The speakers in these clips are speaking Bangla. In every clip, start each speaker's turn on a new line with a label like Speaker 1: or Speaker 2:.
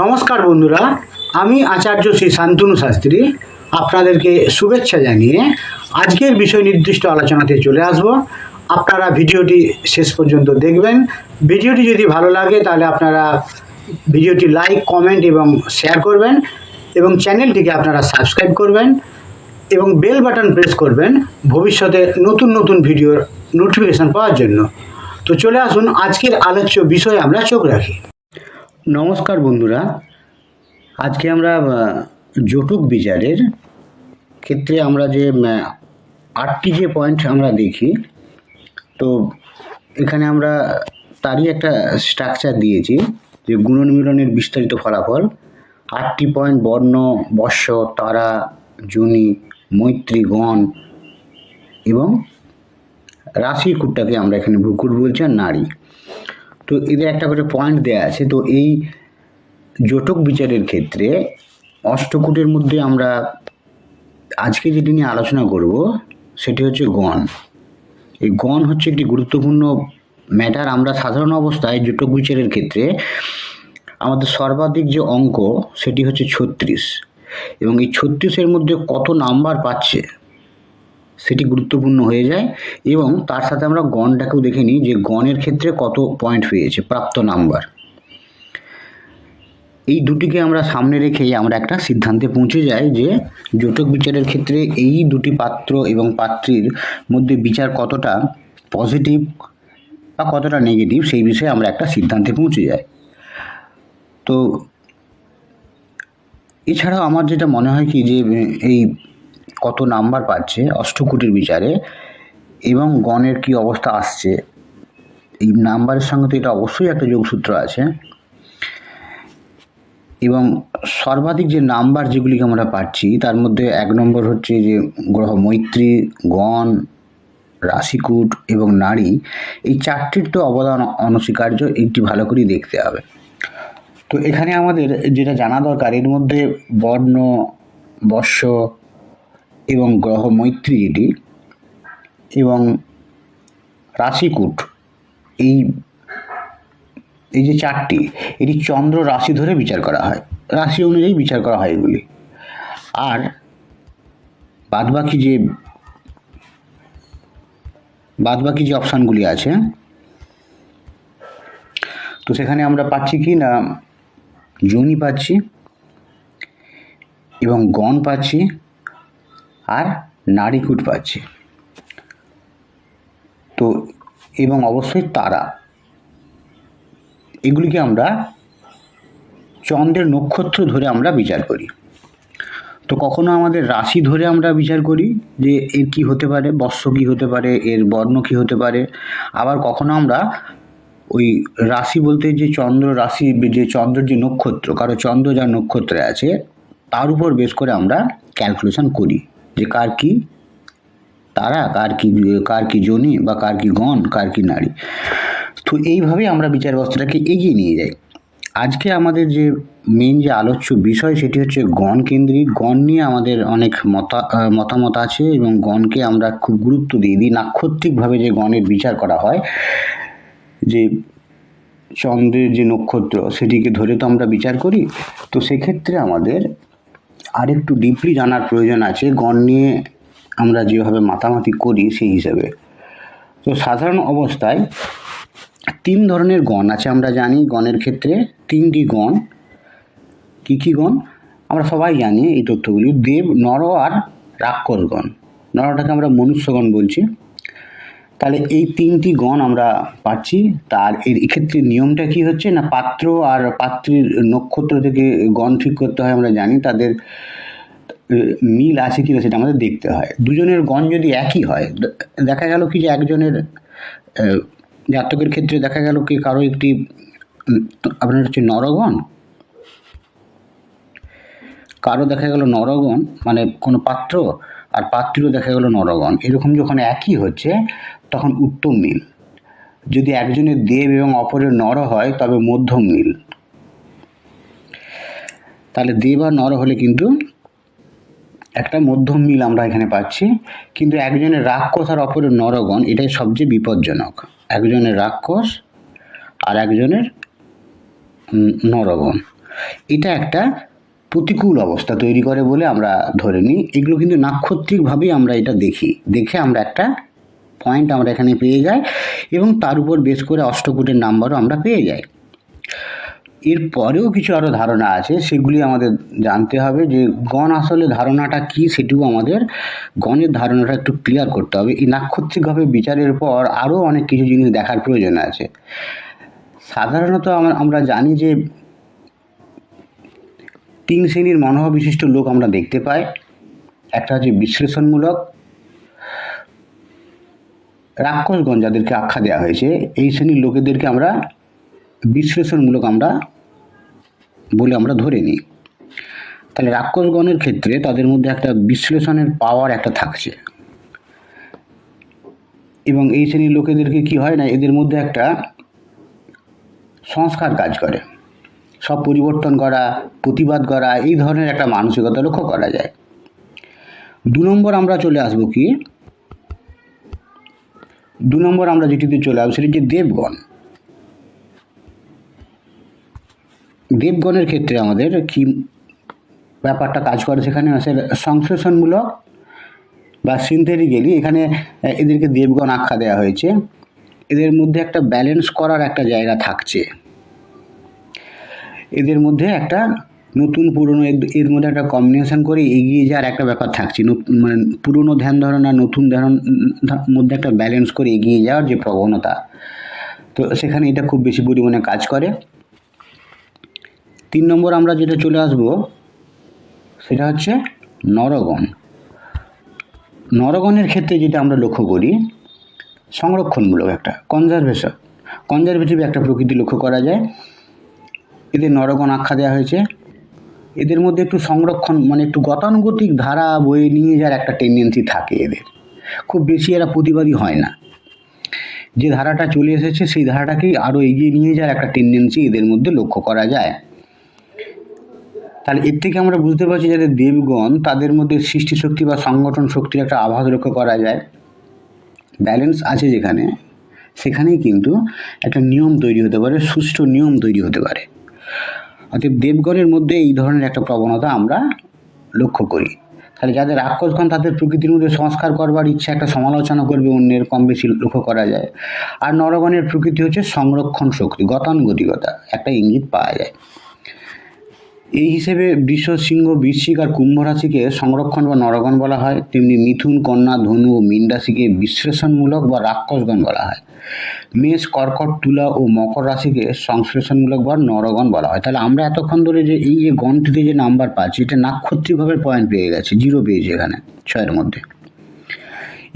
Speaker 1: নমস্কার বন্ধুরা, আমি আচার্য শ্রী শান্তনু শাস্ত্রী আপনাদেরকে শুভেচ্ছা জানিয়ে আজকের বিষয় নির্দিষ্ট আলোচনাতে চলে আসব। আপনারা ভিডিওটি শেষ পর্যন্ত দেখবেন। ভিডিওটি যদি ভালো লাগে তাহলে আপনারা ভিডিওটি লাইক, কমেন্ট এবং শেয়ার করবেন এবং চ্যানেলটিকে আপনারা সাবস্ক্রাইব করবেন এবং বেল বাটন প্রেস করবেন ভবিষ্যতে নতুন নতুন ভিডিওর নোটিফিকেশান পাওয়ার জন্য। তো চলে আসুন, আজকের আলোচ্য বিষয়ে আমরা চোখ রাখি। নমস্কার বন্ধুরা, আজকে আমরা জটক বিচারের ক্ষেত্রে আমরা যে 8টি যে পয়েন্ট আমরা দেখি, তো এখানে আমরা তারই একটা স্ট্রাকচার দিয়েছি যে গুণন মিলনের বিস্তারিত ফলাফল। 8টি পয়েন্ট: বর্ণ, বর্ষ, তারা, যোনি, মৈত্রী, গণ এবং রাশি কুটটাকে আমরা এখানে ভ্রুকুট বলছি, আর নারী। তো এদের একটা করে পয়েন্ট দেয়া আছে। তো এই জটক বিচারের ক্ষেত্রে অষ্টকূটের মধ্যে আমরা আজকে যেটি নিয়ে আলোচনা করব সেটি হচ্ছে গণ। এই গণ হচ্ছে একটি গুরুত্বপূর্ণ ম্যাটার। আমরা সাধারণ অবস্থায় জটক বিচারের ক্ষেত্রে আমাদের সর্বাধিক যে অঙ্ক সেটি হচ্ছে 36, এবং এই 36-এর মধ্যে কত নাম্বার পাচ্ছে সেটি গুরুত্বপূর্ণ হয়ে যায়। এবং তার সাথে আমরা গণটাকেও দেখে নিই যে গণের ক্ষেত্রে কত পয়েন্ট পেয়েছে, প্রাপ্ত নাম্বার। এই দুটিকে আমরা সামনে রেখেই আমরা একটা সিদ্ধান্তে পৌঁছে যাই যে জটক বিচারের ক্ষেত্রে এই দুটি পাত্র এবং পাত্রীর মধ্যে বিচার কতটা পজিটিভ বা কতটা নেগেটিভ সেই বিষয়ে আমরা একটা সিদ্ধান্তে পৌঁছে যাই। তো এছাড়াও আমার যেটা মনে হয় কি যে এই কত নাম্বার পাচ্ছে অষ্টকূটের বিচারে এবং গণের কি অবস্থা আসছে, এই নাম্বারের সঙ্গে তো এটা অবশ্যই একটা যোগসূত্র আছে। এবং সর্বাধিক যে নাম্বার যেগুলিকে আমরা পাচ্ছি তার মধ্যে 1 নম্বর হচ্ছে যে গ্রহ মৈত্রী, গণ, রাশিকূট এবং নারী। এই চারটির তো অবদান অনস্বীকার্য, এইটি ভালো করে দেখতে হবে। তো এখানে আমাদের যেটা জানা দরকার, এর মধ্যে বর্ণ, বর্ষ এবং গ্রহ মৈত্রী যেটি এবং রাশিকূট, এই যে চারটি, এটি চন্দ্র রাশি ধরে বিচার করা হয়, রাশি অনুযায়ী বিচার করা হয় এগুলি। আর বাদবাকি যে অপশানগুলি আছে, তো সেখানে আমরা পাচ্ছি কি না, যোনি পাচ্ছি এবং গণ পাচ্ছি আর নারীকূট পাচ্ছি। তো এবং অবশ্যই তারা, এগুলিকে আমরা চন্দ্রের নক্ষত্র ধরে আমরা বিচার করি। তো কখনো আমাদের রাশি ধরে আমরা বিচার করি যে এর কি হতে পারে, বর্ষ কি হতে পারে, এর বর্ণ কি হতে পারে। আবার কখনো আমরা ওই রাশি বলতে যে চন্দ্র রাশি, যে চন্দ্রের যে নক্ষত্র, কারো চন্দ্র যার নক্ষত্রে আছে তার উপর বেশ করে আমরা ক্যালকুলেশন করি যে কার কি তারা, কার কি যোনি বা কার কি গণ, কার কি নারী। তো এইভাবে আমরা বিচার ব্যবস্থাটাকে এগিয়ে নিয়ে যাই। আজকে আমাদের যে মেন যে আলোচ্য বিষয় সেটি হচ্ছে গণ কেন্দ্রিক। গণ নিয়ে আমাদের অনেক মতামত আছে এবং গণকে আমরা খুব গুরুত্ব দিই। নাক্ষত্রিকভাবে যে গণের বিচার করা হয়, যে চন্দ্রের যে নক্ষত্র সেটিকে ধরে তো আমরা বিচার করি। তো সেক্ষেত্রে আমাদের আরেকটু ডিপলি জানার প্রয়োজন আছে গণ নিয়ে আমরা যেভাবে মাতামাতি করি সেই হিসাবে। তো সাধারণ অবস্থায় 3 ধরনের গণ আছে। আমরা জানি গণের ক্ষেত্রে 3টি গণ। কী কী গণ আমরা সবাই জানি এই তথ্যগুলি: দেব, নর আর রাক্ষস গণ। নরটাকে আমরা মনুষ্যগণ বলছি। তাহলে এই 3টি গণ আমরা পাচ্ছি। তার এর এক্ষেত্রে নিয়মটা কি হচ্ছে না, পাত্র আর পাত্রীর নক্ষত্র থেকে গণ ঠিক করতে হয়। আমরা জানি তাদের মিল আছে কিনা সেটা আমাদের দেখতে হয়। দুজনের গণ যদি একই হয়, দেখা গেল কি যে একজনের জাতকের ক্ষেত্রে দেখা গেল কি কারো একটি আপনার হচ্ছে নরগণ, কারো দেখা গেল নরগণ মানে কোনো পাত্র, আর পাত্রীও দেখা গেল নরগণ। এরকম যখন একই হচ্ছে তখন উত্তম মিল। যদি একজনের দেব এবং অপরের নর হয় তবে মধ্যম মিল। তাহলে দেব আর নর হলে কিন্তু একটা মধ্যম মিল আমরা এখানে পাচ্ছি। কিন্তু একজনের রাক্ষস আর অপরের নরগণ, এটাই সবচেয়ে বিপজ্জনক। একজনের রাক্ষস আর একজনের নরগণ। এটা একটা প্রতিকূল অবস্থা তৈরি করে বলে আমরা ধরে নিই। এগুলো কিন্তু নাক্ষত্রিকভাবেই আমরা এটা দেখে আমরা একটা পয়েন্ট আমরা এখানে পেয়ে যাই এবং তার উপর বেস করে অষ্টকূটের নাম্বারও আমরা পেয়ে যাই। এর পরেও কিছু আরও ধারণা আছে, সেগুলি আমাদের জানতে হবে যে গণ আসলে ধারণাটা কি, সেটুকু আমাদের গণের ধারণাটা একটু ক্লিয়ার করতে হবে। এই নাক্ষত্রিকভাবে বিচারের পর আরও অনেক কিছু জিনিস দেখার প্রয়োজন আছে। সাধারণত আমরা জানি যে 3 শ্রেণীর মনোভাব বিশিষ্ট লোক আমরা দেখতে পাই। একটা হচ্ছে বিশ্লেষণমূলক, রাক্ষসগণ যাদেরকে আখ্যা দেওয়া হয়েছে, এই শ্রেণীর লোকেদেরকে আমরা বিশ্লেষণমূলক বলে আমরা ধরে নিই। তাহলে রাক্ষসগণের ক্ষেত্রে তাদের মধ্যে একটা বিশ্লেষণের পাওয়ার একটা থাকছে, এবং এই শ্রেণীর লোকেদেরকে কি হয় না, এদের মধ্যে একটা সংস্কার কাজ করে, সব পরিবর্তন করা, প্রতিবাদ করা, এই ধরনের একটা মানসিকতা লক্ষ্য করা যায়। 2 নম্বর আমরা চলে আসবো কি, 2 নম্বর আমরা যেটিতে চলে আসবো সেটি যে দেবগণের ক্ষেত্রে আমাদের কি ব্যাপারটা কাজ করে, সেখানে আছে সংশ্লেষণমূলক বা সিনথেটিক্যালি। এখানে এদেরকে দেবগণ আখ্যা দেওয়া হয়েছে। এদের মধ্যে একটা ব্যালেন্স করার একটা জায়গা থাকছে, এদের মধ্যে একটা নতুন পুরনো এর মধ্যে একটা কম্বিনেশন করে এগিয়ে যাওয়ার একটা ব্যাপার থাকছে, মানে পুরনো ধ্যান ধারণা নতুন ধ্যান মধ্যে একটা ব্যালেন্স করে এগিয়ে যাওয়ার যে প্রবণতা, তো সেখানে এটা খুব বেশি পরিমাণে কাজ করে। 3 নম্বর আমরা যেটা চলে আসবো সেটা হচ্ছে নরগণ। নরগণের ক্ষেত্রে যেটা আমরা লক্ষ্য করি, সংরক্ষণমূলক একটা কনজারভেটিভ একটা প্রকৃতি লক্ষ্য করা যায়। এদের নরগণ আখ্যা দেওয়া হয়েছে। এদের মধ্যে একটু সংরক্ষণ, মানে একটু গতানুগতিক ধারা বয়ে নিয়ে যাওয়ার একটা টেন্ডেন্সি থাকে এদের, খুব বেশি এরা প্রতিবাদী হয় না। যে ধারাটা চলে এসেছে সেই ধারাটাকেই আরও এগিয়ে নিয়ে যাওয়ার একটা টেন্ডেন্সি এদের মধ্যে লক্ষ্য করা যায়। তাহলে এর থেকে আমরা বুঝতে পারছি যাদের দেবগণ, তাদের মধ্যে সৃষ্টি শক্তি বা সংগঠন শক্তির একটা আভাস লক্ষ্য করা যায়। ব্যালেন্স আছে যেখানে, সেখানেই কিন্তু একটা নিয়ম তৈরি হতে পারে, সুষ্ঠু নিয়ম তৈরি হতে পারে। অর্থাৎ দেবগণের মধ্যে এই ধরনের একটা প্রবণতা আমরা লক্ষ্য করি। তাহলে যাদের রাক্ষসগণ, তাদের প্রকৃতির মধ্যে সংস্কার করবার ইচ্ছা, একটা সমালোচনা করবে অন্যের, কম বেশি লক্ষ্য করা যায়। আর নরগণের প্রকৃতি হচ্ছে সংরক্ষণ শক্তি, গতানুগতিকতা, একটা ইঙ্গিত পাওয়া যায়। এই হিসেবে বৃষ, সিংহ, বৃশ্চিক আর কুম্ভ রাশিকে সংরক্ষণ বা নরগণ বলা হয়। তেমনি মিথুন, কন্যা, ধনু ও মীন রাশিকে বিশ্লেষণমূলক বা রাক্ষসগণ বলা হয়। মেষ, কর্কট, তুলা ও মকর রাশিকে সংশ্লেষণমূলক বা নরগণ বলা হয়। তাহলে আমরা এতক্ষণ ধরে যে এই যে গণটিতে যে নাম্বার পাচ্ছি, এটা নাক্ষত্রিকভাবে পয়েন্ট পেয়ে গেছে, 0 পেয়েছে এখানে 6-এর মধ্যে।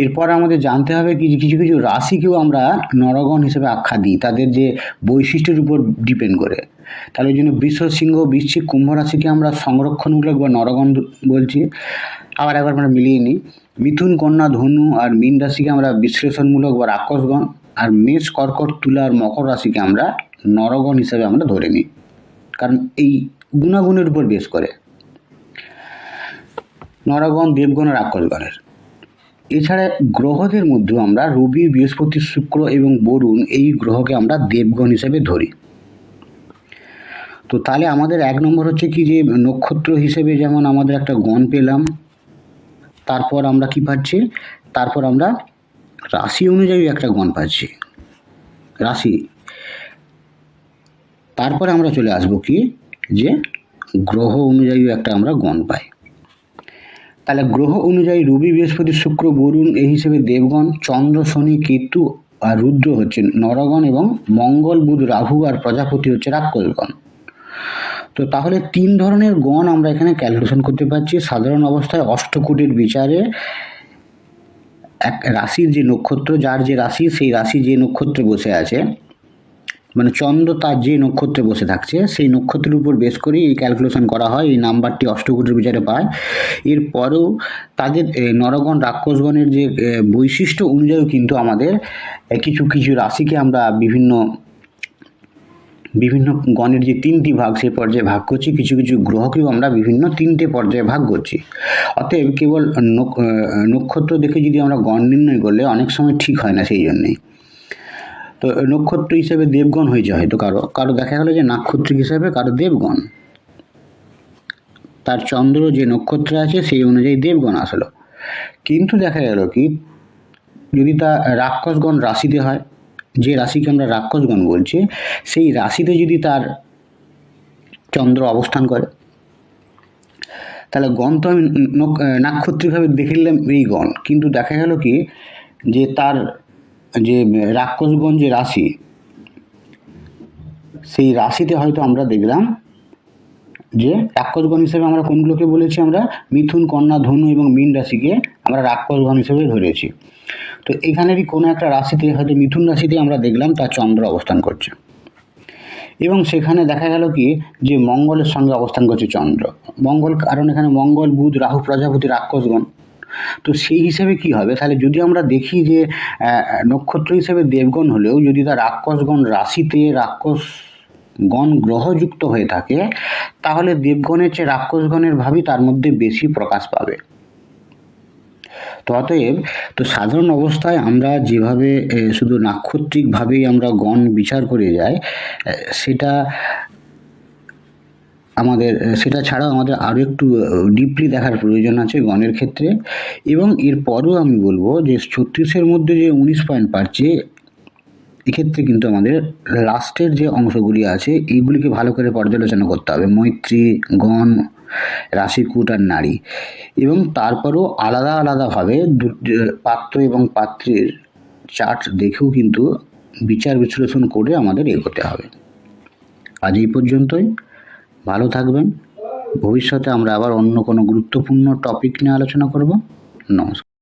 Speaker 1: এরপর আমাদের জানতে হবে কিছু কিছু রাশিকেও আমরা নরগণ হিসেবে আখ্যা দিই, তাদের যে বৈশিষ্ট্যের উপর ডিপেন্ড করে। তাহলে ওই জন্য বৃষ, সিংহ, বৃশ্চিক, কুম্ভ রাশিকে আমরা সংরক্ষণমূলক বা নরগণ বলছি। আবার একবার আমরা মিলিয়ে নিই, মিথুন, কন্যা, ধনু আর মীন রাশিকে আমরা বিশ্লেষণমূলক বা রাক্ষসগণ, আর মেষ, কর্কট, তুলা আর মকর রাশিকে আমরা নরগণ হিসেবে আমরা ধরে নিই, কারণ এই গুণাগুণের উপর বেশ করে নরগণ, দেবগণ আর রাক্ষসগণের। এছাড়া গ্রহদের মধ্যেও আমরা রবি, বৃহস্পতি, শুক্র এবং বরুণ, এই গ্রহকে আমরা দেবগণ হিসেবে ধরি। তো তাহলে আমাদের 1 নম্বর হচ্ছে কি, যে নক্ষত্র হিসেবে যেমন আমাদের একটা গণ পেলাম, তারপর আমরা কি পাচ্ছি, তারপর আমরা রাশি অনুযায়ী একটা গণ পাচ্ছি, রাশি। তারপরে আমরা চলে আসবো কি, যে গ্রহ অনুযায়ী একটা আমরা গণ পাই। তাহলে গ্রহ অনুযায়ী রবি, বৃহস্পতি, শুক্র, বরুণ এই হিসেবে দেবগণ, চন্দ্র, শনি, কেতু আর রুদ্র হচ্ছে নরগণ, এবং মঙ্গল, বুধ, রাহু আর প্রজাপতি হচ্ছে রাক্ষসগণ। তো তাহলে 3 ধরনের গণ আমরা এখানে ক্যালকুলেশন করতে পারছি। সাধারণ অবস্থায় অষ্টকূটের বিচারে এক রাশির যে নক্ষত্র, যার যে রাশি, সেই রাশি যে নক্ষত্রে বসে আছে, মানে চন্দ্র তার যে নক্ষত্রে বসে থাকছে, সেই নক্ষত্রের উপর বেস করে এই ক্যালকুলেশন করা হয়, এই নাম্বারটি অষ্টকূটের বিচারে পায়। এরপরেও তাদের নরগণ, রাক্ষসগণের যে বৈশিষ্ট্য অনুযায়ী কিন্তু আমাদের কিছু কিছু রাশিকে আমরা বিভিন্ন গণের যে 3টি ভাগ, সেই পর্যায়ে ভাগ করছি। কিছু কিছু গ্রহকেও আমরা বিভিন্ন 3টে পর্যায়ে ভাগ করছি। অতএব কেবল নক্ষত্র দেখে যদি আমরা গণ নির্ণয় করলে অনেক সময় ঠিক হয় না, সেই জন্যেই। তো নক্ষত্র হিসেবে দেবগণ হয়েছে হয়তো কারো দেখা গেলো যে নাক্ষত্রিক হিসাবে কারো দেবগণ, তার চন্দ্র যে নক্ষত্রে আছে সেই অনুযায়ী দেবগণ আসলো। কিন্তু দেখা গেল কি, যদি তা রাক্ষসগণ রাশিতে হয়, যে রাশিকে আমরা রাক্ষসগণ বলছি, সেই রাশিতে যদি তার চন্দ্র অবস্থান করে, তাহলে গণ তো আমি নাক্ষত্রিকভাবে দেখে নিলাম এই গণ, কিন্তু দেখা গেল কি যে তার যে রাক্ষসগণ যে রাশি, সেই রাশিতে হয়তো আমরা দেখলাম যে রাক্ষসগণ হিসেবে আমরা কোনগুলোকে বলেছি, আমরা মিথুন, কন্যা, ধনু এবং মীন রাশিকে আমরা রাক্ষসগণ হিসেবে ধরেছি। তো এখানেরই কোনো একটা রাশিতে, হয়তো মিথুন রাশিতে আমরা দেখলাম তার চন্দ্র অবস্থান করছে, এবং সেখানে দেখা গেল কি যে মঙ্গলের সঙ্গে অবস্থান করছে চন্দ্র। মঙ্গল, কারণ এখানে মঙ্গল, বুধ, রাহু, প্রজাপতি রাক্ষসগণ। তো সেই হিসেবে কি হবে, তাহলে যদি আমরা দেখি যে নক্ষত্র হিসেবে দেবগণ হলেও যদি তার রাক্ষসগণ রাশিতে রাক্ষসগণ গ্রহযুক্ত হয়ে থাকে, তাহলে দেবগণের চেয়ে রাক্ষসগণের ভাবই তার মধ্যে বেশি প্রকাশ পাবে। তো অতএব, তো সাধারণ অবস্থায় আমরা যেভাবে শুধু নাক্ষত্রিকভাবেই আমরা গণ বিচার করে যাই, সেটা সেটা ছাড়াও আমাদের আরও একটু ডিপলি দেখার প্রয়োজন আছে গণের ক্ষেত্রে। এবং এরপরও আমি বলবো যে 36-এর মধ্যে যে 19 পয়েন্ট পাচ্ছে, এক্ষেত্রে কিন্তু আমাদের লাস্টের যে অংশগুলি আছে এইগুলিকে ভালো করে পর্যালোচনা করতে হবে, মৈত্রী, গণ, রাশিকূট আর নারী। এবং তারপরও আলাদা আলাদাভাবে পাত্র এবং পাত্রীর চার্ট দেখেও কিন্তু বিচার বিশ্লেষণ করে আমাদের এগোতে হবে। আজ এই পর্যন্তই। ভালো থাকবেন। ভবিষ্যতে আমরা আবার অন্য কোনো গুরুত্বপূর্ণ টপিক নিয়ে আলোচনা করব। নমস্কার।